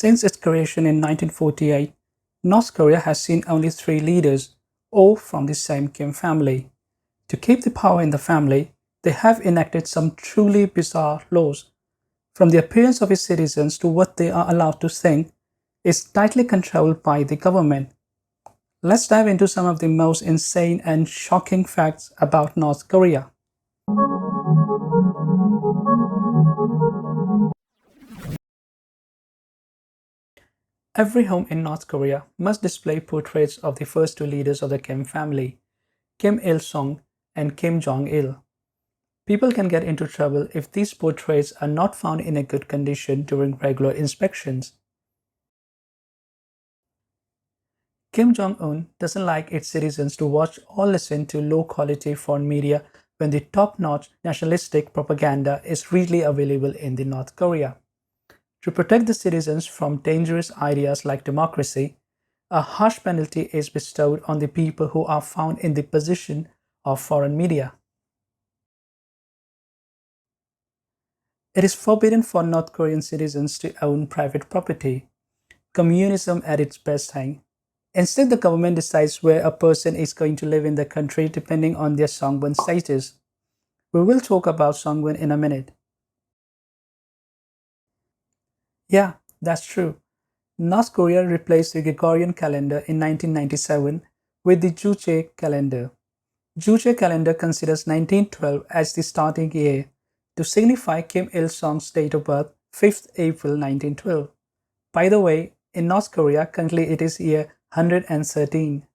Since its creation in 1948, North Korea has seen only three leaders, all from the same Kim family. To keep the power in the family, they have enacted some truly bizarre laws. From the appearance of its citizens to what they are allowed to think is tightly controlled by the government. Let's dive into some of the most insane and shocking facts about North Korea. Every home in North Korea must display portraits of the first two leaders of the Kim family, Kim Il sung and Kim Jong il. People can get into trouble if these portraits are not found in a good condition during regular inspections. Kim Jong un doesn't like its citizens to watch or listen to low quality foreign media when the top notch nationalistic propaganda is readily available in the North Korea. To protect the citizens from dangerous ideas like democracy, a harsh penalty is bestowed on the people who are found in the possession of foreign media. It is forbidden for North Korean citizens to own private property, communism at its best time. Instead, the government decides where a person is going to live in the country depending on their Songbun status. We will talk about Songbun in a minute. Yeah, that's true. North Korea replaced the Gregorian calendar in 1997 with the Juche calendar. Juche calendar considers 1912 as the starting year to signify Kim Il sung's date of birth, 5th April 1912. By the way, in North Korea, currently it is year 113.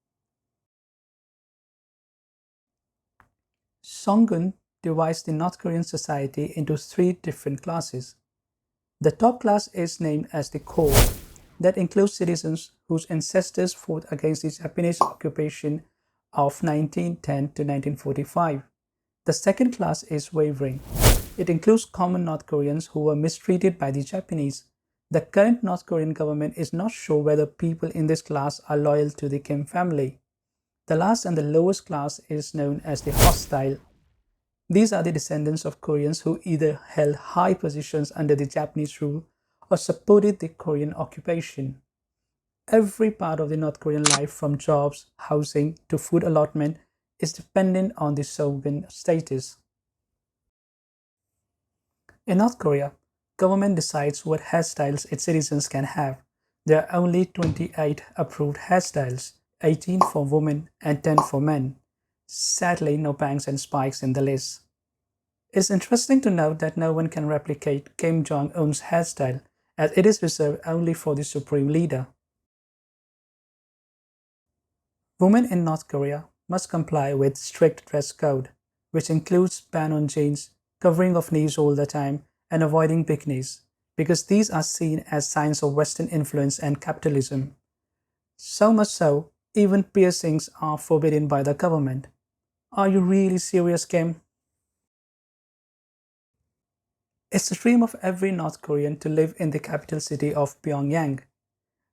Songun divides the North Korean society into three different classes. The top class is named as the core, that includes citizens whose ancestors fought against the Japanese occupation of 1910 to 1945. The second class is wavering. It includes common North Koreans who were mistreated by the Japanese. The current North Korean government is not sure whether people in this class are loyal to the Kim family. The last and the lowest class is known as the hostile. These are the descendants of Koreans who either held high positions under the Japanese rule or supported the Korean occupation. Every part of the North Korean life, from jobs, housing to food allotment, is dependent on the Songun status. In North Korea, government decides what hairstyles its citizens can have. There are only 28 approved hairstyles, 18 for women and 10 for men. Sadly, no bangs and spikes in the list. It's interesting to note that no one can replicate Kim Jong un's hairstyle, as it is reserved only for the supreme leader. Women in North Korea must comply with strict dress code, which includes ban on jeans, covering of knees all the time, and avoiding bikinis, because these are seen as signs of Western influence and capitalism. So much so, even piercings are forbidden by the government. Are you really serious, Kim? It's the dream of every North Korean to live in the capital city of Pyongyang.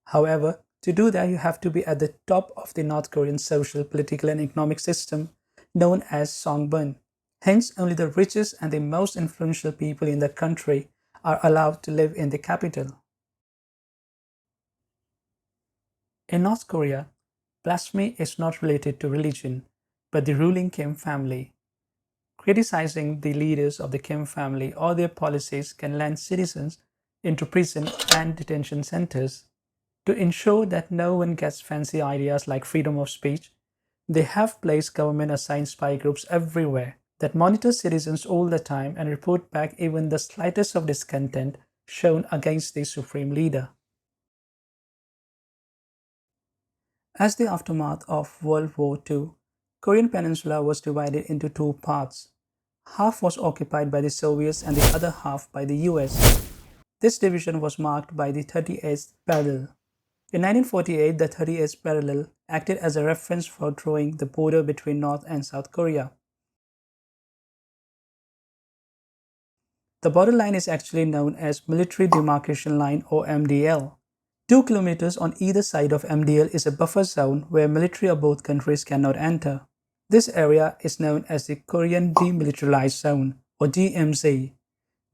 However, to do that, you have to be at the top of the North Korean social, political, and economic system known as Songbun. Hence, only the richest and the most influential people in the country are allowed to live in the capital. In North Korea, blasphemy is not related to religion, but the ruling Kim family. Criticizing the leaders of the Kim family or their policies can land citizens into prison and detention centers. To ensure that no one gets fancy ideas like freedom of speech, they have placed government-assigned spy groups everywhere that monitor citizens all the time and report back even the slightest of discontent shown against the supreme leader. As the aftermath of World War II, Korean Peninsula was divided into two parts. Half was occupied by the Soviets and the other half by the US. This division was marked by the 38th parallel. In 1948, the 38th parallel acted as a reference for drawing the border between North and South Korea. The borderline is actually known as Military Demarcation Line or MDL. 2 kilometers on either side of MDL is a buffer zone where military of both countries cannot enter. This area is known as the Korean Demilitarized Zone or DMZ.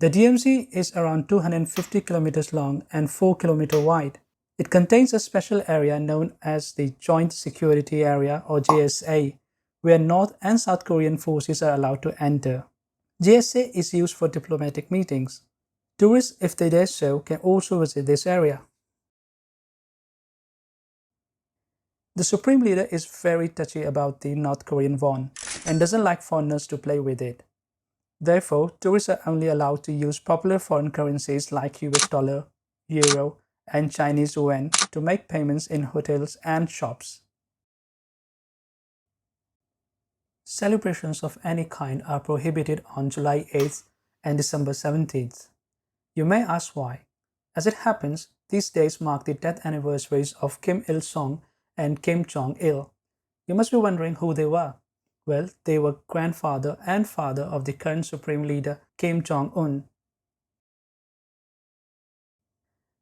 The DMZ is around 250 kilometers long and 4 kilometers wide. It contains a special area known as the Joint Security Area or JSA, where North and South Korean forces are allowed to enter. JSA is used for diplomatic meetings. Tourists, if they dare so, can also visit this area. The Supreme Leader is very touchy about the North Korean won and doesn't like foreigners to play with it. Therefore, tourists are only allowed to use popular foreign currencies like US dollar, euro, and Chinese yuan to make payments in hotels and shops. Celebrations of any kind are prohibited on July 8th and December 17th. You may ask why. As it happens, these days mark the death anniversaries of Kim Il-sung and Kim Jong-il. You must be wondering who they were. Well, they were grandfather and father of the current Supreme Leader Kim Jong-un.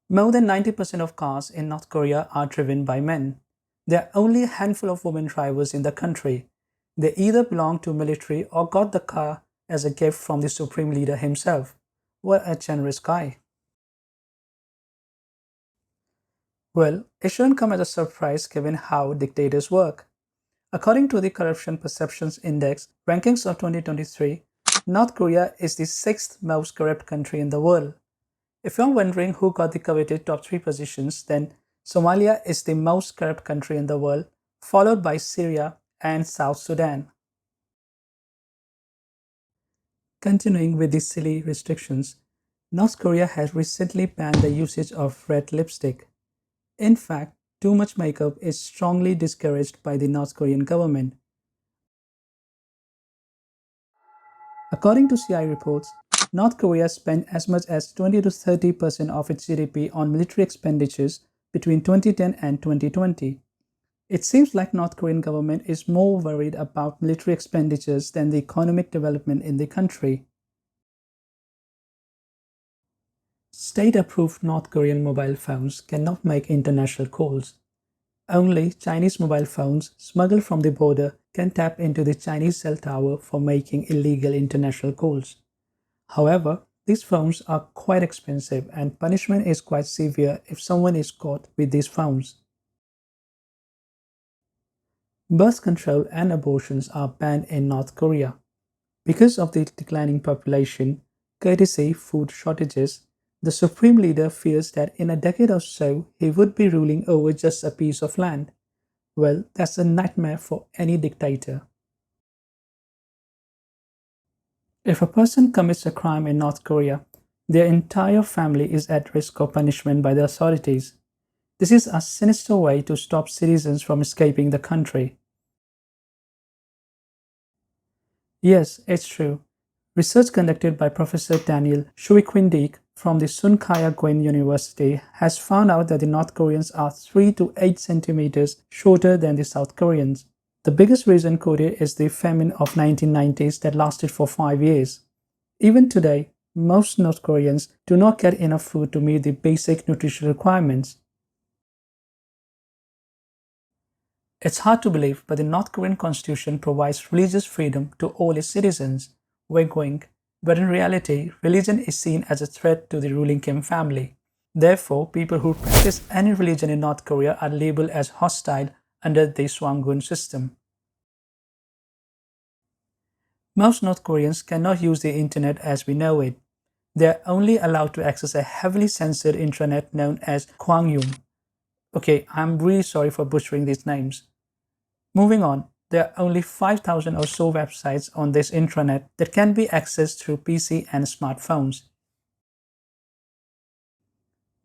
More than 90% of cars in North Korea are driven by men. There are only a handful of women drivers in the country. They either belong to military or got the car as a gift from the Supreme Leader himself. What a generous guy. Well, it shouldn't come as a surprise given how dictators work. According to the Corruption Perceptions Index rankings of 2023, North Korea is the 6th most corrupt country in the world. If you're wondering who got the coveted top 3 positions, then Somalia is the most corrupt country in the world, followed by Syria and South Sudan. Continuing with the silly restrictions, North Korea has recently banned the usage of red lipstick. In fact, too much makeup is strongly discouraged by the North Korean government. According to CI reports, North Korea spent as much as 20 to 30% of its GDP on military expenditures between 2010 and 2020. It seems like North Korean government is more worried about military expenditures than the economic development in the country. State-approved North Korean mobile phones cannot make international calls. Only Chinese mobile phones smuggled from the border can tap into the Chinese cell tower for making illegal international calls. However, these phones are quite expensive and punishment is quite severe if someone is caught with these phones. Birth control and abortions are banned in North Korea. Because of the declining population, courtesy food shortages, the Supreme Leader fears that in a decade or so, he would be ruling over just a piece of land. Well, that's a nightmare for any dictator. If a person commits a crime in North Korea, their entire family is at risk of punishment by the authorities. This is a sinister way to stop citizens from escaping the country. Yes, it's true. Research conducted by Professor Daniel Shuikwindik from the Sun Kya-Guen University has found out that the North Koreans are 3 to 8 centimeters shorter than the South Koreans. The biggest reason quoted is the famine of 1990s that lasted for 5 years. Even today, most North Koreans do not get enough food to meet the basic nutrition requirements. It's hard to believe, but the North Korean constitution provides religious freedom to all its citizens, wink-wink, but in reality, religion is seen as a threat to the ruling Kim family. Therefore, people who practice any religion in North Korea are labeled as hostile under the Swangun system. Most North Koreans cannot use the internet as we know it. They are only allowed to access a heavily censored intranet known as Kwangyum. Okay, I'm really sorry for butchering these names. Moving on, there are only 5,000 or so websites on this intranet that can be accessed through PC and smartphones.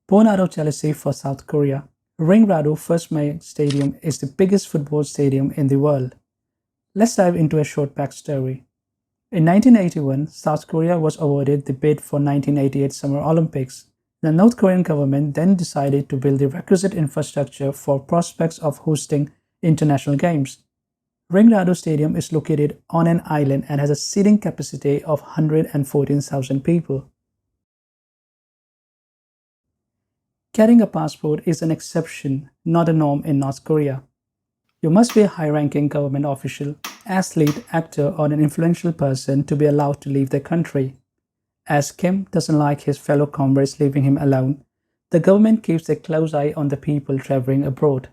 Born out of jealousy for South Korea, Ringrado First May Stadium is the biggest football stadium in the world. Let's dive into a short backstory. In 1981, South Korea was awarded the bid for 1988 Summer Olympics. The North Korean government then decided to build the requisite infrastructure for prospects of hosting international games. Ringrado Stadium is located on an island and has a seating capacity of 114,000 people. Carrying a passport is an exception, not a norm in North Korea. You must be a high-ranking government official, athlete, actor, or an influential person to be allowed to leave the country. As Kim doesn't like his fellow comrades leaving him alone, the government keeps a close eye on the people traveling abroad.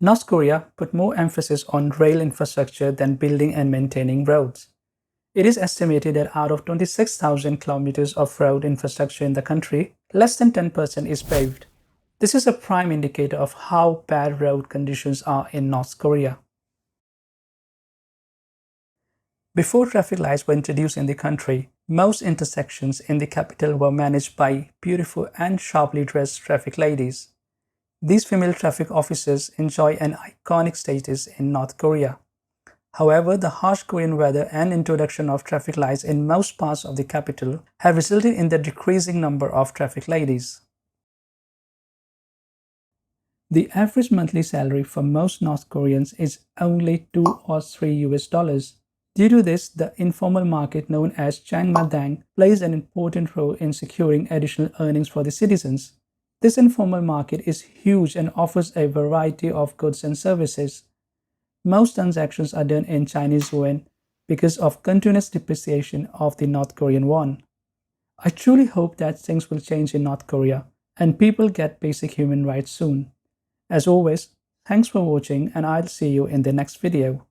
North Korea put more emphasis on rail infrastructure than building and maintaining roads. It is estimated that out of 26,000 kilometers of road infrastructure in the country, less than 10% is paved. This is a prime indicator of how bad road conditions are in North Korea. Before traffic lights were introduced in the country, most intersections in the capital were managed by beautiful and sharply dressed traffic ladies. These female traffic officers enjoy an iconic status in North Korea. However, the harsh Korean weather and introduction of traffic lights in most parts of the capital have resulted in the decreasing number of traffic ladies. The average monthly salary for most North Koreans is only 2 or 3 US dollars. Due to this, the informal market known as Changmadang plays an important role in securing additional earnings for the citizens. This informal market is huge and offers a variety of goods and services. Most transactions are done in Chinese yuan because of continuous depreciation of the North Korean won. I truly hope that things will change in North Korea and people get basic human rights soon. As always, thanks for watching and I'll see you in the next video.